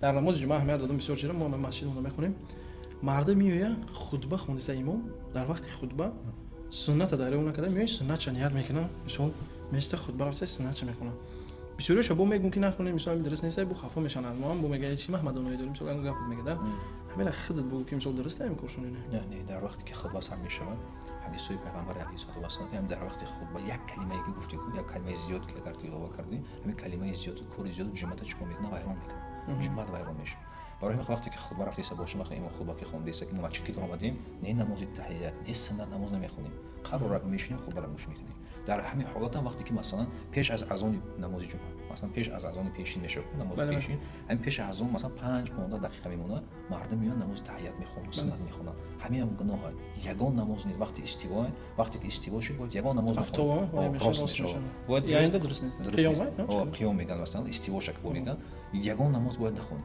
дар намози ҷумъа аҳамият додам бисёр чиро. Мо масҷидмонро мехонем, мардум меояд хутба хондаста имом дар вақти хутба сунната дарёфт накарда меояд суннатша ният мекунад, мисол места хутба рафта суннатша мекунад. бисёриёша бо мегӯм ки нахонем, мисол дуруст нест, бо хафо мешаванд. Мо ҳам бо мегаем чи маҳмадоноӣ дорем, мисол ан гап мегада. ҳамира хидат бо ки мисол дуруст ам куршуне. Не, дар вақте ки хутба сар мешавад, ҳадисои пайғамбар алайҳиссалоту вассалом ҳам дар вақти хутба як калимае ки гуфтӣ, як калимаи зиёд ки агар тилова кардӣ, ҳамин калимаи зиёд, кори зиёд ҷумъата чӣ кор мекунад? Вайрон мекунад. Ҷумъат вайрон мешавад. Барои ҳамин вақте ки хутба рафтиса бошем, вақте имом хутба ки хондиса ки мо масҷид ки омадем, не намози таҳия, не суннат намоз намехонем. Қарора мешинем хутбаро гӯш мекунем. Дар ҳамин ҳолат ҳам вақте ки масалан пеш аз азони намози ҷумъа, масалан пеш аз азони пешин мешавад, намози пешин, ҳамин пеш аз азон масалан 5-15 дақиқа мемонад, мардум меоянд намози таҳият мехонанд, суннат мехонанд. ҳамин ҳам гуноҳ аст. Ягон намоз нест. Вақте истиво, вақте ки истиво шуд, бояд ягон намоз мехонанд. Рост мешавад. Бояд яънда дуруст нест. Қиём меган масалан истиво шак боридан, ягон намоз бояд нахонем.